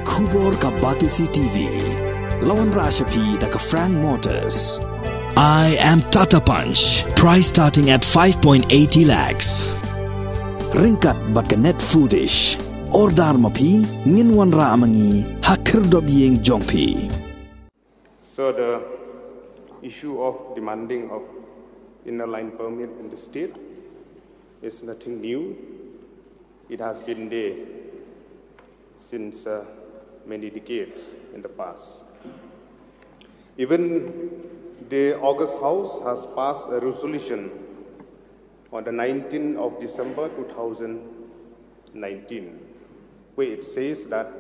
Kubor ka Batisi TV. Lawan Rashapi da ka Frank Motors. I am Tata Punch. Price starting at 5.80 lakhs. Ringkat bat ka net foodish. Ordar mapi nginwan ra amangi hakir dobyeng jongpi. So the issue of demanding of inner line permit in the state is nothing new. It has been there since many decades in the past. Even the August House has passed a resolution on the 19th of December 2019, where it says that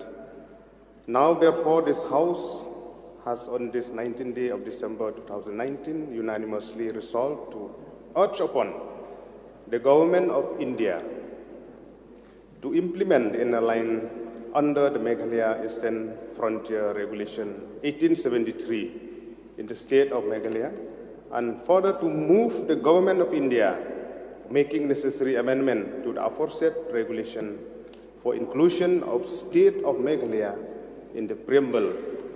now therefore this House has on this 19th day of December 2019 unanimously resolved to urge upon the government of India to implement inner line under the Meghalaya Eastern Frontier Regulation 1873 in the state of Meghalaya, and further to move the government of India making necessary amendment to the aforesaid regulation for inclusion of state of Meghalaya in the preamble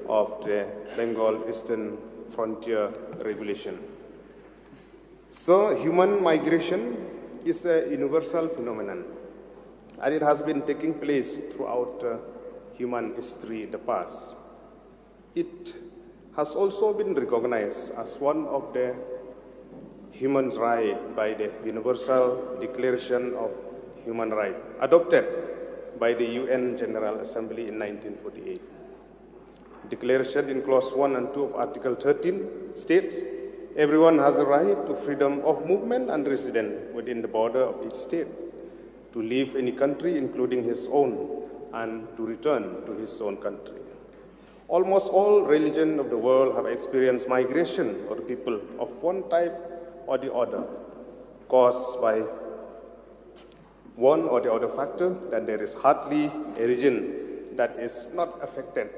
of the Bengal Eastern Frontier Regulation. So human migration is a universal phenomenon, and it has been taking place throughout human history in the past. It has also been recognized as one of the human rights by the Universal Declaration of Human Rights, adopted by the UN General Assembly in 1948. Declaration in Clause 1 and 2 of Article 13 states, everyone has a right to freedom of movement and residence within the border of each state, to leave any country, including his own, and to return to his own country. Almost all religions of the world have experienced migration of people of one type or the other, caused by one or the other factor. Then there is hardly a region that is not affected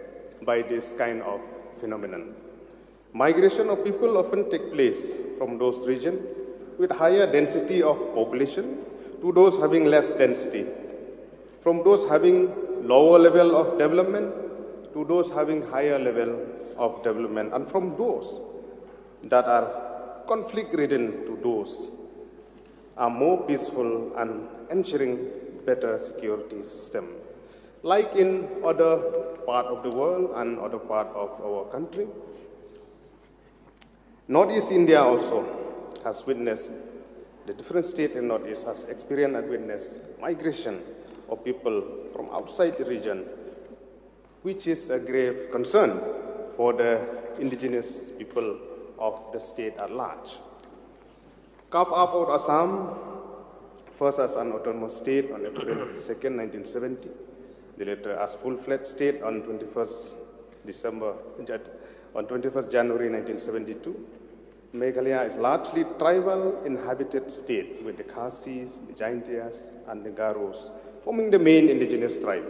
by this kind of phenomenon. Migration of people often take place from those regions with higher density of population to those having less density, from those having lower level of development to those having higher level of development, and from those that are conflict-ridden to those are more peaceful and ensuring better security system. Like in other part of the world and other part of our country, Northeast India also has witnessed, the different state in Northeast has experienced and witnessed migration of people from outside the region, which is a grave concern for the indigenous people of the state at large. Carved out of Assam, first as an autonomous state on April 2nd, 1970, the later as full-fledged state on 21st January 1972. Meghalaya is largely tribal inhabited state with the Khasis, the Jaintias, and the Garos forming the main indigenous tribe.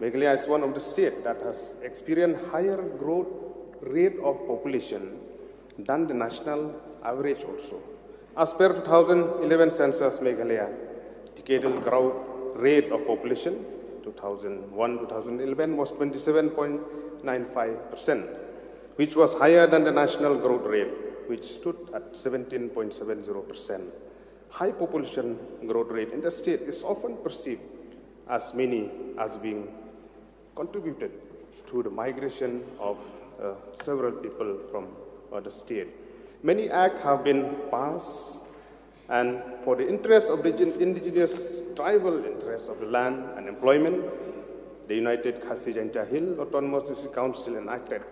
Meghalaya is one of the states that has experienced higher growth rate of population than the national average also. As per 2011 census, Meghalaya decadal growth rate of population 2001-2011 was 27.95%, which was higher than the national growth rate, which stood at 17.70%. High population growth rate in the state is often perceived as many as being contributed to the migration of several people from the state. Many acts have been passed, and for the interest of the indigenous tribal interests of the land and employment, the United Khasi Jaintia Hill Autonomous District Council enacted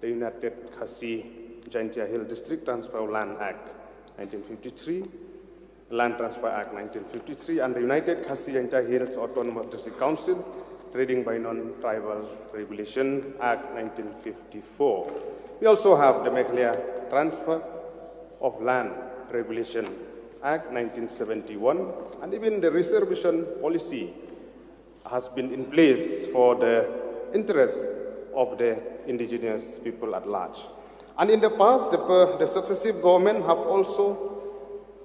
the United Khasi Jaintia Hill District Transfer of Land Act 1953, Land Transfer Act 1953, and the United Khasi Jaintia Hills Autonomous District Council Trading by Non-Tribal Regulation Act 1954. We also have the Meghalaya Transfer of Land Regulation Act 1971, and even the reservation policy has been in place for the interest of the indigenous people at large. And in the past, the successive government have also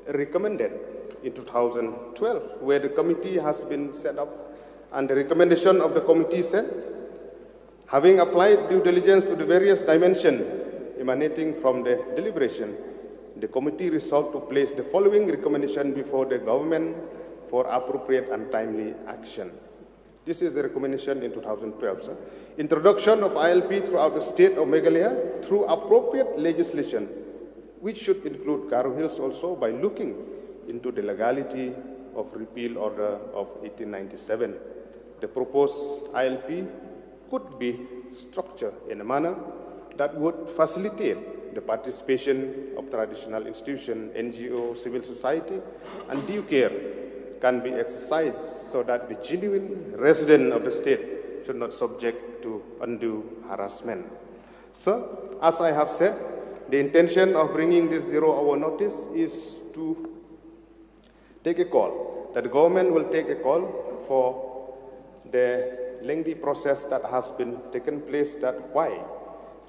recommended in 2012, where the committee has been set up And the recommendation of the committee said, having applied due diligence to the various dimensions emanating from the deliberation, the committee resolved to place the following recommendation before the government for appropriate and timely action. This is the recommendation in 2012. Sir. Introduction of ILP throughout the state of Meghalaya through appropriate legislation, which should include Garo Hills also by looking into the legality of repeal order of 1897. The proposed ILP could be structured in a manner that would facilitate the participation of traditional institutions, NGO, civil society, and due care can be exercised so that the genuine resident of the state should not subject to undue harassment. So, as I have said, the intention of bringing this 0-hour notice is to take a call, that the government will take a call for the lengthy process that has been taken place, that why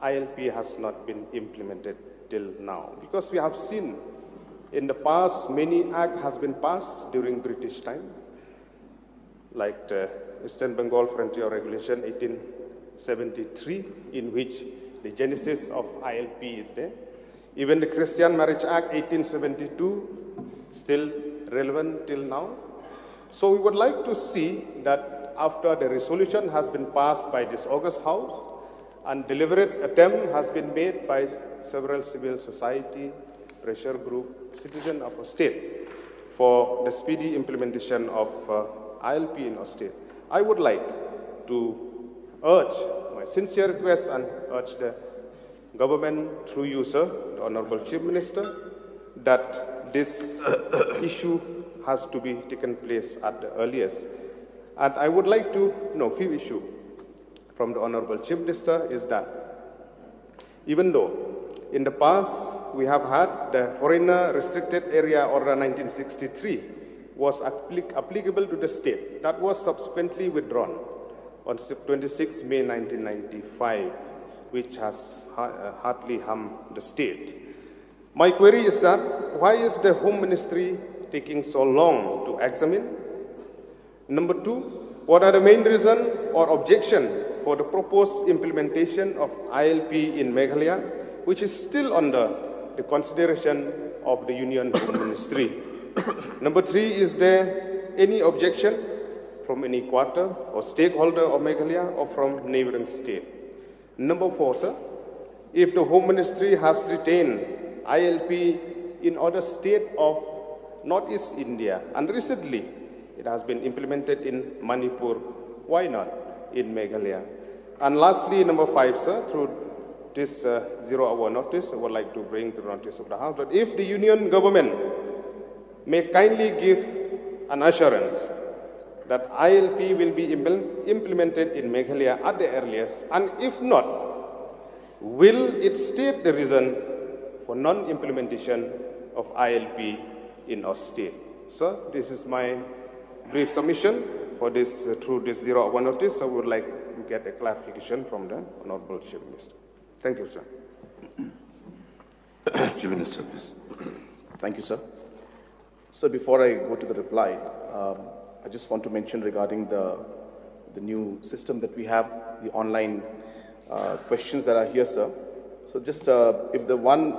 ILP has not been implemented till now. Because we have seen in the past many acts has been passed during British time, like the Eastern Bengal Frontier Regulation 1873, in which the genesis of ILP is there. Even the Christian Marriage Act 1872 still relevant till now. So we would like to see that after the resolution has been passed by this August House and deliberate attempt has been made by several civil society, pressure group, citizen of a state for the speedy implementation of ILP in our state, I would like to urge my sincere request and urge the government through you, sir, the Honorable Chief Minister, that this issue has to be taken place at the earliest. And I would like to know few issues from the Honorable Chief Minister is that even though in the past we have had the Foreigner Restricted Area Order 1963 was applicable to the state, that was subsequently withdrawn on 26 May 1995, which has hardly harmed the state. My query is that why is the Home Ministry taking so long to examine? Number two, what are the main reasons or objection for the proposed implementation of ILP in Meghalaya, which is still under the consideration of the Union Home Ministry? Number three, is there any objection from any quarter or stakeholder of Meghalaya or from neighboring state? Number four, sir, if the Home Ministry has retained ILP in other state of Northeast India, and recently it has been implemented in Manipur, why not in Meghalaya? And lastly, number five, sir, through this 0-hour notice, I would like to bring to the notice of the House that if the Union government may kindly give an assurance that ILP will be implemented in Meghalaya at the earliest, and if not, will it state the reason for non-implementation of ILP in our state? Sir, this is my brief submission for this through this 0-hour notice. I would like to get a clarification from the Honorable Chief Minister. Thank you, sir. Chief Minister, please. Thank you, sir. So before I go to the reply, I just want to mention regarding the new system that we have, the online questions that are here, sir. So just if the one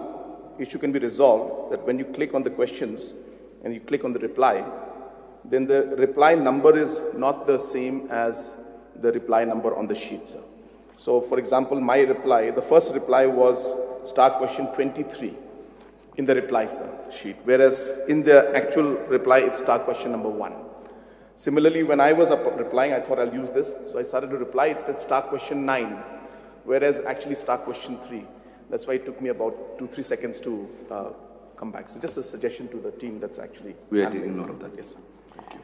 issue can be resolved, that when you click on the questions and you click on the reply, then the reply number is not the same as the reply number on the sheet, sir. So for example, my reply, the first reply was star question 23 in the reply, sir, sheet, whereas in the actual reply, it's star question number 1. Similarly, when I was replying, I thought I'll use this. So I started to reply, it said star question 9, whereas actually star question 3. That's why it took me about 2-3 seconds to come back. So just a suggestion to the team that's actually... We are taking note of that. Yes, sir. Thank you.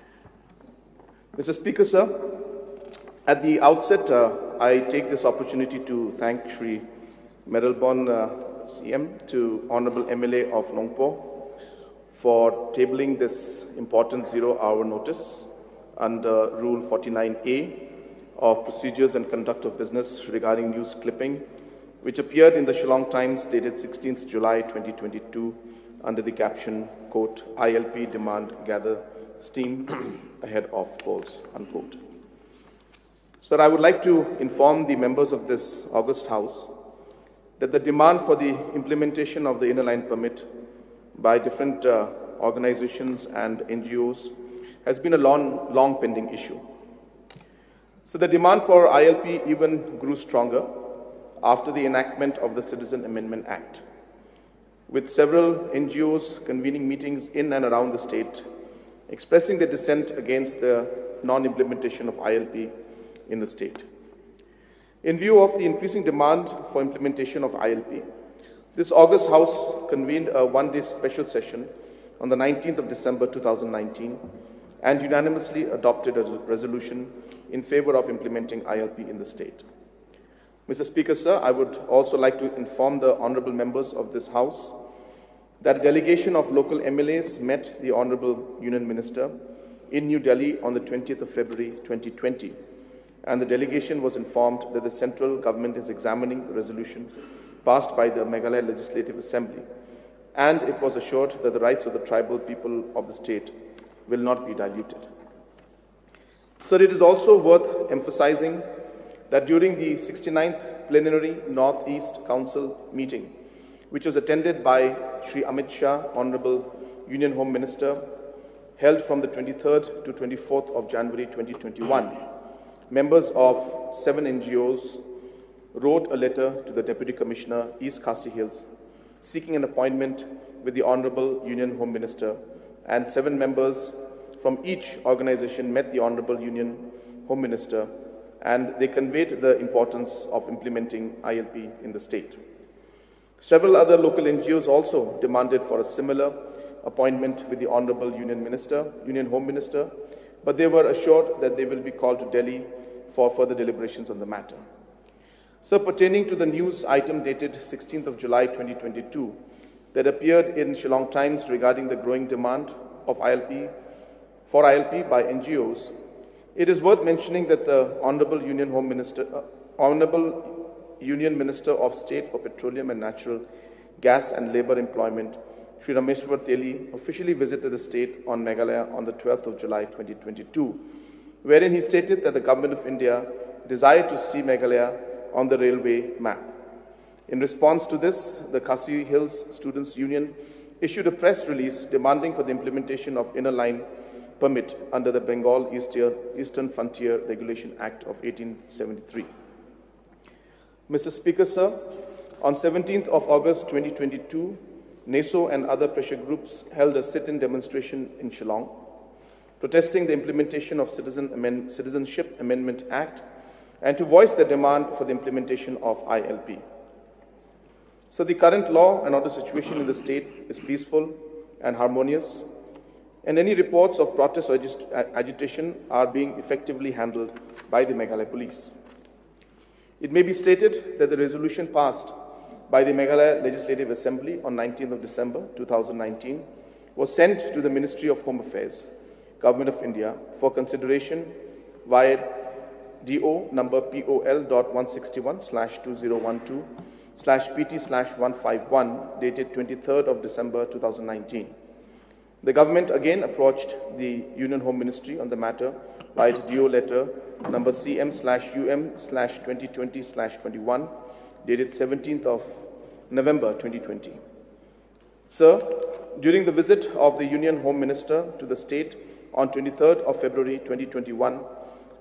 Mr. Speaker, sir, at the outset, I take this opportunity to thank Shri Meralbon CM to Honorable MLA of Nongpoh for tabling this important 0-hour notice under Rule 49A of Procedures and Conduct of Business regarding news clipping, which appeared in the Shillong Times dated 16th July 2022 under the caption, quote, ILP demand gather steam ahead of polls, unquote. Sir, I would like to inform the members of this august House that the demand for the implementation of the inner line permit by different organizations and NGOs has been a long pending issue. So the demand for ILP even grew stronger after the enactment of the Citizen Amendment Act, with several NGOs convening meetings in and around the state, expressing their dissent against the non-implementation of ILP in the state. In view of the increasing demand for implementation of ILP, this August House convened a one-day special session on the 19th of December 2019 and unanimously adopted a resolution in favor of implementing ILP in the state. Mr. Speaker, sir, I would also like to inform the honorable members of this House that a delegation of local MLAs met the Honorable Union Minister in New Delhi on the 20th of February 2020, and the delegation was informed that the central government is examining the resolution passed by the Meghalaya Legislative Assembly, and it was assured that the rights of the tribal people of the state will not be diluted. Sir, it is also worth emphasizing that during the 69th Plenary Northeast Council meeting, which was attended by Shri Amit Shah, Honorable Union Home Minister, held from the 23rd to 24th of January 2021, members of 7 NGOs wrote a letter to the Deputy Commissioner, East Khasi Hills, seeking an appointment with the Honorable Union Home Minister, and 7 members from each organization met the Honorable Union Home Minister, and they conveyed the importance of implementing ILP in the state. Several other local NGOs also demanded for a similar appointment with the Honorable Union Home Minister, but they were assured that they will be called to Delhi for further deliberations on the matter. Sir, pertaining to the news item dated 16th of July 2022 that appeared in Shillong Times regarding the growing demand of ILP by NGOs, it is worth mentioning that the Honorable Union Minister of State for Petroleum and Natural Gas and Labour Employment, Shri Rameshwar Teli, officially visited the state on Meghalaya on the 12th of July 2022, wherein he stated that the Government of India desired to see Meghalaya on the railway map. In response to this, the Khasi Hills Students' Union issued a press release demanding for the implementation of inner line permit under the Bengal Eastern Frontier Regulation Act of 1873. Mr. Speaker, sir, on 17th of August 2022, NESO and other pressure groups held a sit-in demonstration in Shillong, protesting the implementation of Citizenship Amendment Act and to voice their demand for the implementation of ILP. So the current law and order situation in the state is peaceful and harmonious, and any reports of protest or agitation are being effectively handled by the Meghalaya Police. It may be stated that the resolution passed by the Meghalaya Legislative Assembly on 19th of December 2019 was sent to the Ministry of Home Affairs, Government of India, for consideration via DO number POL.161/2012/PT/151 dated 23rd of December 2019. The government again approached the Union Home Ministry on the matter by DO letter number CM/UM/2020/21 dated 17th of November 2020. Sir, during the visit of the Union Home Minister to the state on 23rd of February 2021,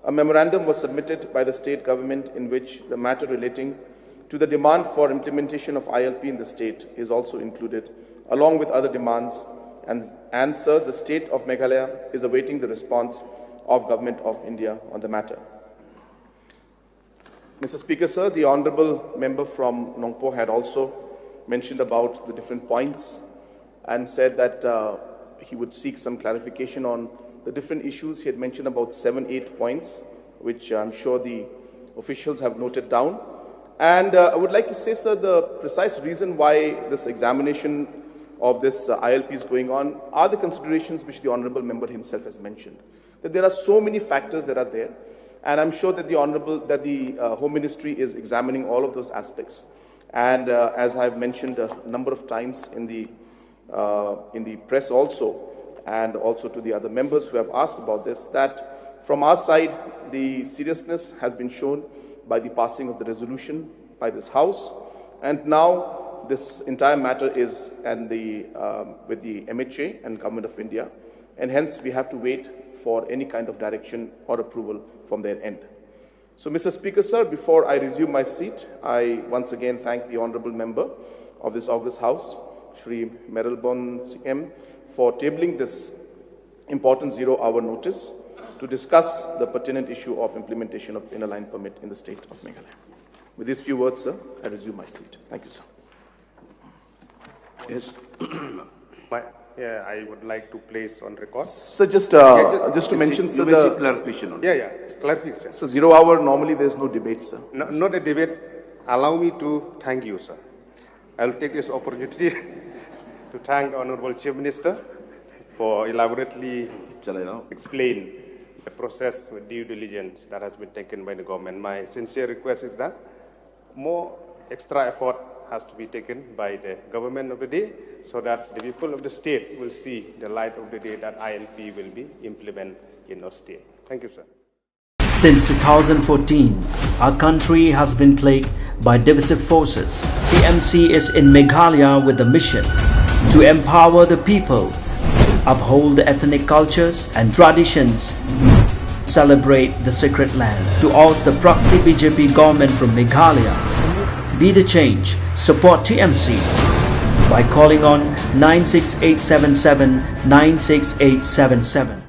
a memorandum was submitted by the state government in which the matter relating to the demand for implementation of ILP in the state is also included, along with other demands. And sir, the state of Meghalaya is awaiting the response of Government of India on the matter. Mr. Speaker, sir, the honourable member from Nongpoh had also mentioned about the different points and said that he would seek some clarification on the different issues. He had mentioned about 7-8 points, which I'm sure the officials have noted down. And I would like to say, sir, the precise reason why this examination of this ILP is going on are the considerations which the honourable member himself has mentioned. That there are so many factors that are there, and I'm sure that the Home Ministry is examining all of those aspects. And as I've mentioned a number of times in the press also, and also to the other members who have asked about this, that From our side, the seriousness has been shown by the passing of the resolution by this House, and now this entire matter is with the MHA and Government of India, and hence we have to wait for any kind of direction or approval from their end. So, Mr. Speaker, sir, before I resume my seat, I once again thank the Honourable Member of this August House, Shri Meralbon CM, for tabling this important zero-hour notice to discuss the pertinent issue of implementation of inner line permit in the state of Meghalaya. With these few words, sir, I resume my seat. Thank you, sir. Yes. I would like to place on record. Sir, just to mention, sir, the clarification. Clarification. So 0 hour, normally there's no debate, sir. No, not a debate. Allow me to thank you, sir. I'll take this opportunity to thank Honorable Chief Minister for elaborately explain the process with due diligence that has been taken by the government. My sincere request is that more extra effort has to be taken by the government of the day so that the people of the state will see the light of the day that ILP will be implemented in our state. Thank you, sir. Since 2014, our country has been plagued by divisive forces. TMC is in Meghalaya with the mission to empower the people, uphold the ethnic cultures and traditions, celebrate the sacred land. To oust the proxy BJP government from Meghalaya, be the change, support TMC by calling on 96877 96877.